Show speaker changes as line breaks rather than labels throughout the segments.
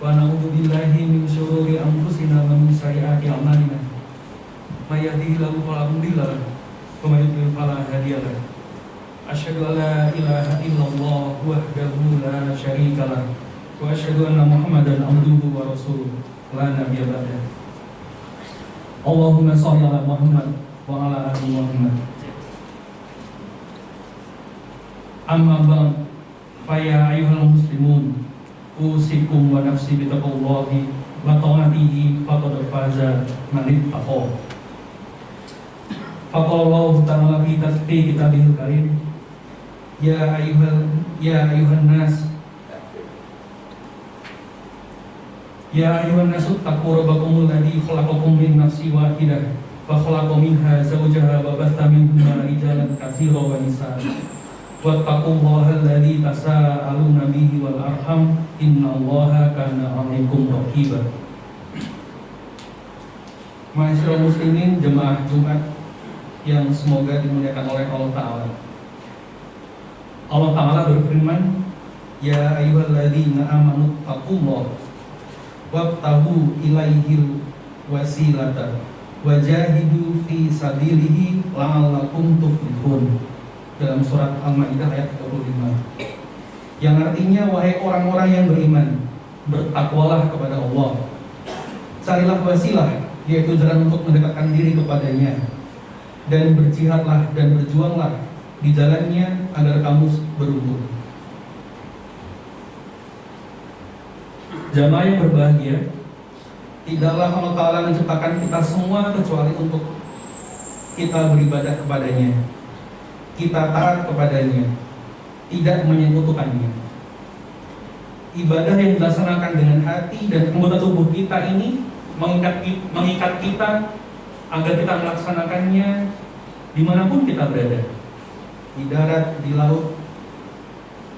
Wa na'udzu billahi min syururi anfusina wa min sayyiati a'malina. May yahdihillahu fala mudilla lahu wa may yudlil fala hadiya lahu. Asyhadu an la ilaha illallah wahdahu la syarika lahu wa asyhadu anna Muhammadan abduhu wa rasuluh la nabiyya ba'dahu. Allahumma shalli ala Muhammad wa ala ali Muhammad. Amma ba'd, fa ya ayyuhal muslimun, usikum wa nafsi bittaqwallahi wa ta'atihi faqad faza man ittaqa. Faqala Allah ta'ala fi kitabihil karim, ya ayyuhan nas taqu rabbakumul ladzi khalaqakum min nafsin wahidah wa khalaqa minha zawjaha wa batha minhuma rijalan katsiran wa nisaa. Wattaqullaha alladzi tasaaluna bihi wal arham, innallaha kana 'alaikum raqiba. Ma'asyiral muslimin, jemaah Jumat yang semoga dimuliakan oleh Allah Ta'ala. Allah Ta'ala berfirman, ya ayyuhalladzina amanu taqullaha wabtahu ilaihil wasilata wajahidu fi sabilihi la'allakum tuflihun, dalam surat Al-Maidah ayat 35, yang artinya, wahai orang-orang yang beriman, bertakwalah kepada Allah, carilah wasilah, yaitu jalan untuk mendekatkan diri kepadanya, dan berjihadlah dan berjuanglah di jalannya agar kamu beruntung. Jamaah yang berbahagia, tidaklah Allah Ta'ala menciptakan kita semua kecuali untuk kita beribadah kepadanya, kita taat kepadanya, tidak menyekutukannya. Ibadah yang dilaksanakan dengan hati dan anggota tubuh kita ini mengikat kita agar kita melaksanakannya dimanapun kita berada, di darat, di laut,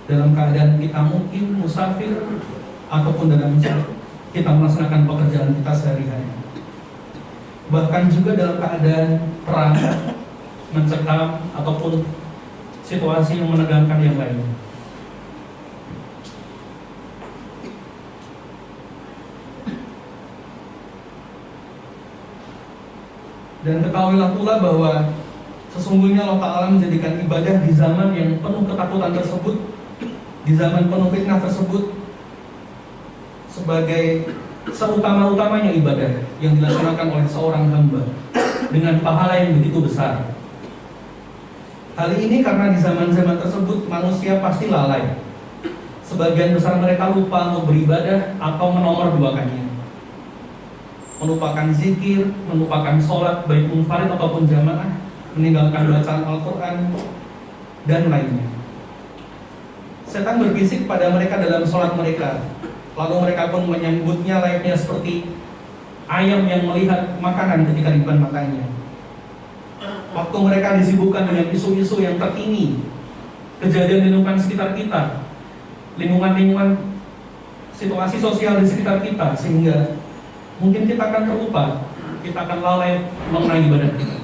dalam keadaan kita mungkin musafir, ataupun dalam kita melaksanakan pekerjaan kita sehari-hari, bahkan juga dalam keadaan perang, mencekam, ataupun situasi yang menegangkan yang lainnya. Dan ketahuilah pula bahwa sesungguhnya Allah Ta'ala menjadikan ibadah di zaman yang penuh ketakutan tersebut, di zaman penuh fitnah tersebut, sebagai seutama-utamanya ibadah yang dilaksanakan oleh seorang hamba dengan pahala yang begitu besar. Hal ini karena di zaman-zaman tersebut manusia pasti lalai. Sebagian besar mereka lupa untuk beribadah atau menomorduakannya, melupakan zikir, melupakan sholat baik munfarid ataupun jamaah, meninggalkan bacaan Al-Quran dan lainnya. Setan berbisik pada mereka dalam sholat mereka, lalu mereka pun menyambutnya layaknya seperti ayam yang melihat makanan ketika di depan matanya. Waktu mereka disibukkan dengan isu-isu yang terkini, kejadian di lingkungan sekitar kita, lingkungan situasi sosial di sekitar kita, sehingga mungkin kita akan terlupa, kita akan lalai mengenai ibadah kita.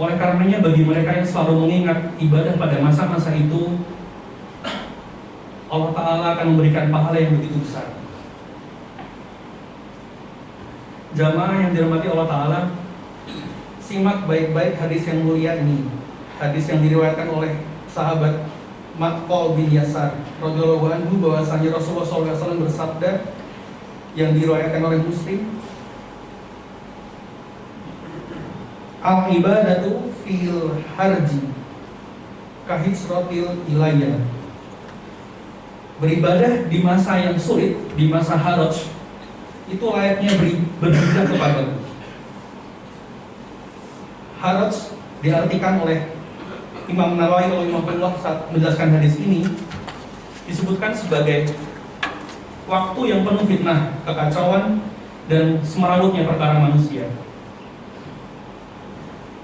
Oleh karenanya, bagi mereka yang selalu mengingat ibadah pada masa-masa itu, Allah Ta'ala akan memberikan pahala yang begitu besar. Jamaah yang dirahmati Allah Ta'ala, simak baik-baik hadis yang mulia ini. Hadis yang diriwayatkan oleh sahabat Maqqal bin Yasar radhiyallahu anhu, bahwasanya Rasulullah SAW bersabda, yang diriwayatkan oleh Muslim, al-ibadatu fil harji kahitsratil ilayya. Beribadah di masa yang sulit, di masa haraj, itu layaknya berhijrah kepadaku. Haraj diartikan oleh Imam Nawawi rahimahullah saat menjelaskan hadis ini, disebutkan sebagai waktu yang penuh fitnah, kekacauan, dan semerawutnya perkara manusia.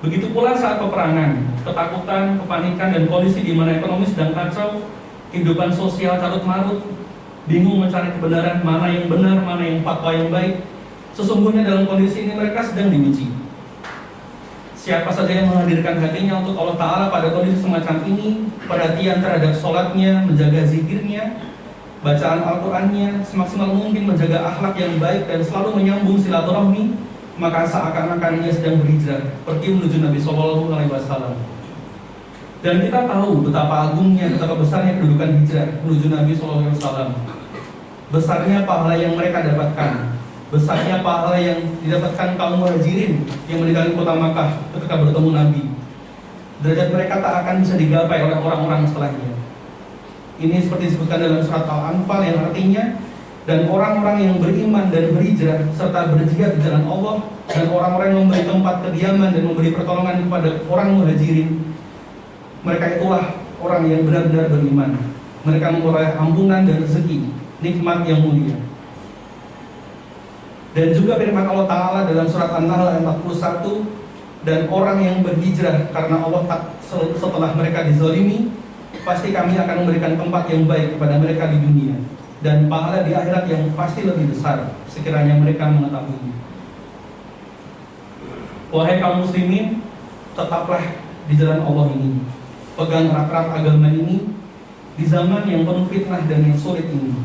Begitu pula saat peperangan, ketakutan, kepanikan, dan kondisi di mana ekonomi sedang kacau, kehidupan sosial carut marut, bingung mencari kebenaran, mana yang benar, mana yang fatwa yang baik. Sesungguhnya dalam kondisi ini mereka sedang diuji. Siapa saja yang menghadirkan hatinya untuk Allah Ta'ala pada kondisi semacam ini, perhatian terhadap sholatnya, menjaga zikirnya, bacaan Al-Qur'annya, semaksimal mungkin menjaga akhlak yang baik dan selalu menyambung silaturahmi, maka seakan-akan ia sedang berhijrah pergi menuju Nabi Shallallahu Alaihi Wasallam. Dan kita tahu betapa agungnya, betapa besarnya kedudukan hijrah menuju Nabi Shallallahu Alaihi Wasallam. Besarnya pahala yang mereka dapatkan, besarnya pahala yang didapatkan kaum muhajirin yang meninggalkan kota Makkah ketika bertemu Nabi. Derajat mereka tak akan bisa digapai oleh orang-orang setelahnya. Ini seperti disebutkan dalam surat Al-Anfal yang artinya, dan orang-orang yang beriman dan berhijrah serta berjihad di jalan Allah, dan orang-orang yang memberi tempat kediaman dan memberi pertolongan kepada orang muhajirin, mereka itulah orang yang benar-benar beriman. Mereka memperoleh ampunan dan rezeki, nikmat yang mulia. Dan juga firman Allah Ta'ala dalam surat An-Nahl ayat 41, dan orang yang berhijrah karena Allah setelah mereka dizalimi, pasti kami akan memberikan tempat yang baik kepada mereka di dunia, dan pahala di akhirat yang pasti lebih besar sekiranya mereka mengetahuinya. Wahai kaum muslimin, tetaplah di jalan Allah ini, pegang erat-erat agama ini di zaman yang penuh fitnah dan yang sulit ini.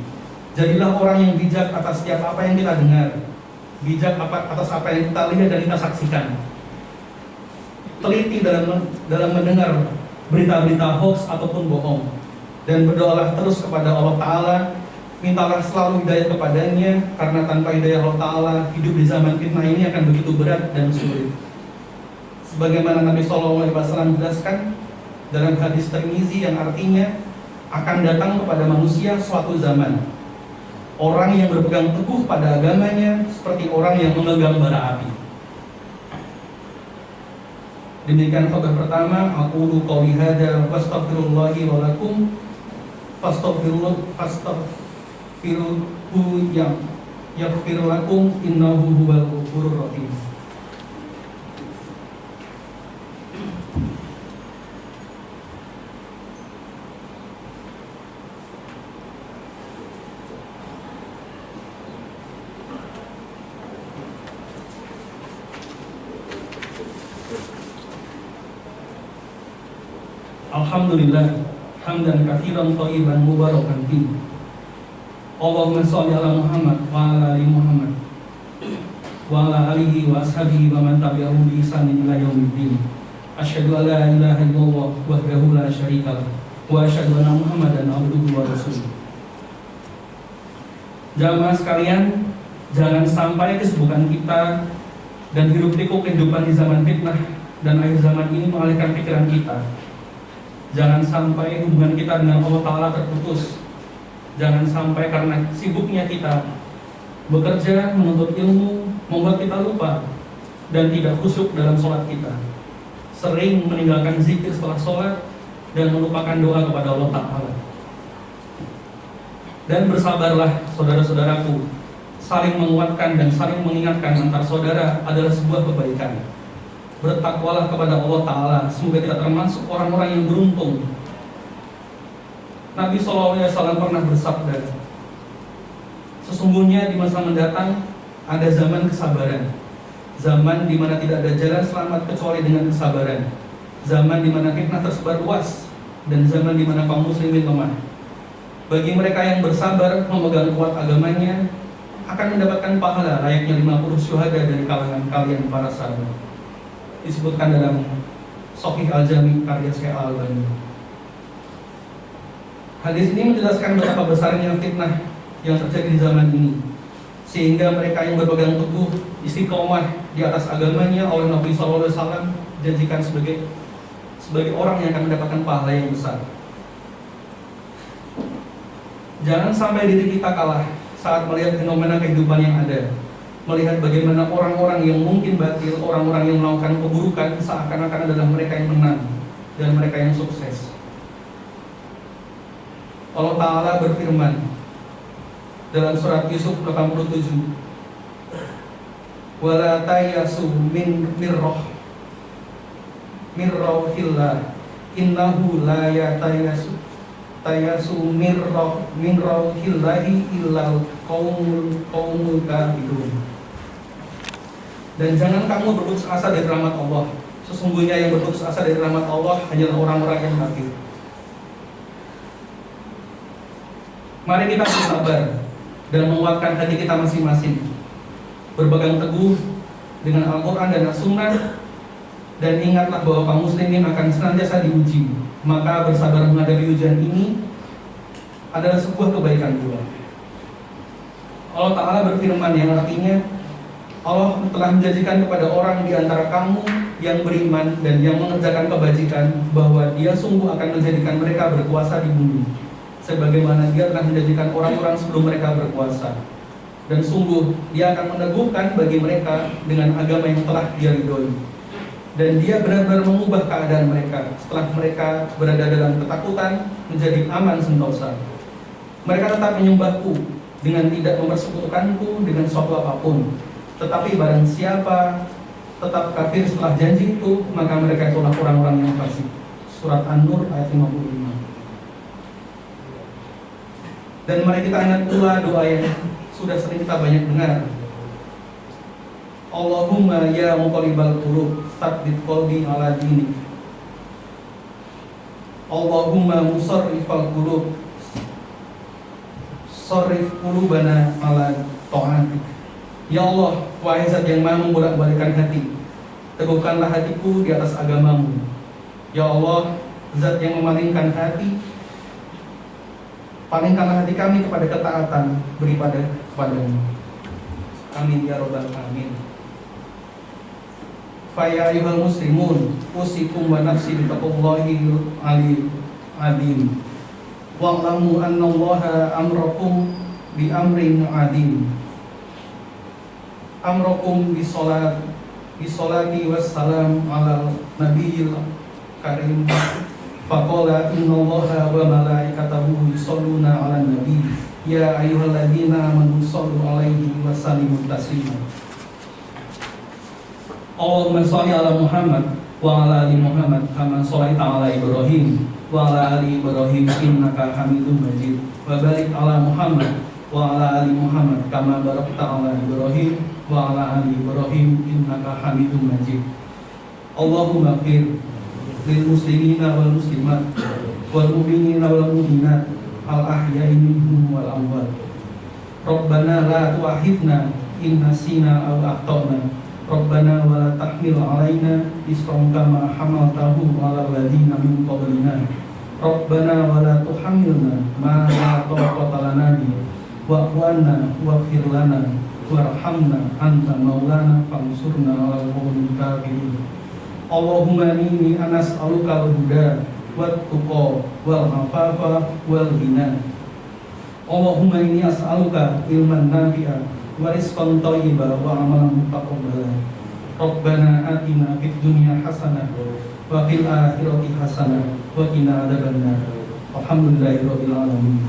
Jadilah orang yang bijak atas setiap apa yang kita dengar, bijak atas apa yang kita lihat dan kita saksikan. Teliti dalam mendengar berita-berita hoax ataupun bohong, dan berdoalah terus kepada Allah Ta'ala. Mintalah selalu hidayah kepadanya, karena tanpa hidayah Allah Ta'ala, hidup di zaman fitnah ini akan begitu berat dan sulit. Sebagaimana Nabi SAW jelaskan dalam hadis Tirmizi yang artinya, akan datang kepada manusia suatu zaman, orang yang berpegang teguh pada agamanya seperti orang yang memegang bara api. Demikian khutbah pertama. Aqulu qouli hadza wastaghfirullahi wa lakum fastaghfiruhu yang yaghfir lakum innahu huwal ghafurur rahim. Alhamdulillah hamdan katsiran thayyiban mubarakan fi. Allahumma shalli ala Muhammad wa ala ali Muhammad wa ala alihi wa ashabihi wa man tabi'ahum bi ihsanin ila yaumiddin. Asyhadu an la ilaha illallah wahdahu la syarika lah wa asyhadu anna Muhammadan abduhu wa rasuluh. Jamaah sekalian, jangan sampai kesibukan kita dan hiruk-pikuk kehidupan di zaman fitnah dan akhir zaman ini mengalihkan pikiran kita. Jangan sampai hubungan kita dengan Allah Ta'ala terputus. Jangan sampai karena sibuknya kita bekerja, menuntut ilmu, membuat kita lupa dan tidak khusyuk dalam sholat kita. Sering meninggalkan zikir setelah sholat dan melupakan doa kepada Allah Ta'ala. Dan bersabarlah saudara-saudaraku, saling menguatkan dan saling mengingatkan antar saudara adalah sebuah kebaikan. Bertakwalah kepada Allah Ta'ala, semoga kita termasuk orang-orang yang beruntung. Nabi SAW pernah bersabda, sesungguhnya di masa mendatang ada zaman kesabaran, zaman di mana tidak ada jalan selamat kecuali dengan kesabaran, zaman di mana fitnah tersebar luas, dan zaman di mana kaum muslimin lemah. Bagi mereka yang bersabar memegang kuat agamanya, akan mendapatkan pahala layaknya 50 syuhada dari kalangan kalian para sahabat. Disebutkan dalam Sahih Al-Jami karya Syekh Al-Albani. Hadis ini menjelaskan betapa besarnya fitnah yang terjadi di zaman ini, sehingga mereka yang berpegang teguh istiqomah di atas agamanya oleh Nabi SAW janjikan sebagai orang yang akan mendapatkan pahala yang besar. Jangan sampai diri kita kalah saat melihat fenomena kehidupan yang ada, melihat bagaimana orang-orang yang mungkin batil, orang-orang yang melakukan keburukan seakan-akan adalah mereka yang menang dan mereka yang sukses. Allah Ta'ala berfirman dalam surat Yusuf 87, wala tayasu min mirrahillah innahu la yatayasu min rauhillahi illal qaumul kafirun. Dan jangan kamu berputus asa dari rahmat Allah. Sesungguhnya yang berputus asa dari rahmat Allah hanyalah orang-orang yang kafir. Mari kita bersabar dan menguatkan hati kita masing-masing, berpegang teguh dengan Al-Quran dan As-Sunnah, dan ingatlah bahwa kaum muslimin akan senantiasa diuji. Maka bersabar menghadapi ujian ini adalah sebuah kebaikan pula. Allah Ta'ala berfirman yang artinya, Allah telah menjanjikan kepada orang di antara kamu yang beriman dan yang mengerjakan kebajikan bahwa Dia sungguh akan menjadikan mereka berkuasa di bumi, sebagaimana Dia telah menjanjikan orang-orang sebelum mereka berkuasa. Dan sungguh Dia akan meneguhkan bagi mereka dengan agama yang telah Dia ridhoi. Dan Dia benar-benar mengubah keadaan mereka setelah mereka berada dalam ketakutan menjadi aman sentosa. Mereka tetap menyembahku dengan tidak mempersekutukanku dengan suatu apapun. Tetapi barang siapa tetap kafir setelah janji itu, maka mereka itulah orang-orang yang fasik. Surat An-Nur ayat 55. Dan mari kita ingat pula doa yang sudah sering kita banyak dengar. Allahumma ya muqallibal qulub tsabbit qalbi ala dinik. Allahumma musarrifal qulub sarrif qulubana ala ta'atik. Ya Allah, wahai Zat yang Maha membolak-balikkan hati, teguhkanlah hatiku di atas agamamu. Ya Allah, Zat yang memalingkan hati, palingkanlah hati kami kepada ketaatan beribadah kepadamu. Amin ya rabbal alamin. Fa ya ayyuhal muslimun, usikum wa nafsi bittaqullahi alim. Wa'lamu anna Allaha amrakum bi amrin adim. Amrakum bi salati wassalam ala nabiyil karim. Faqala inna Allaha wa malaikatahu yusholluna 'alan nabi. Ya ayyuhalladzina amanu shollu 'alaihi wa sallimu taslima. Allahumma sholli ala Muhammad wa ala ali Muhammad kama shallaita ala Ibrahim wa ala ali Ibrahim innaka Hamidum Majid. Wa barik ala Muhammad wa ala ali Muhammad kama barakta ala Ibrahim wa ala ali Ibrahim innaka Hamidum Majid. Allahumma ighfir lil muslimina wal muslimat wal mu'minina wal mu'minat al ahya'i minhum wal amwat. Rabbana la tu'akhidna in nasina aw akhtana. Rabbana wa la tahmil 'alaina isran kama hamaltahu 'alal ladzina min qablina. Rabbana wa la tuhammilna ma la taqata lana bihi wa'fu 'anna waghfir lana warhamna anta maulana fansurna 'alal qaumil kafirin. Allahumma inni anas'aluka al-huda wat tuqa wal afafa wal ghina. Allahumma inni as'aluka ilman nafi'a wa rizqan thayyiban wa amalan mutaqabbalan. Rabbana atina fid dunya hasanah wa fil akhirati hasanah wa qina adzabannar. Alhamdulillahirabbil alamin.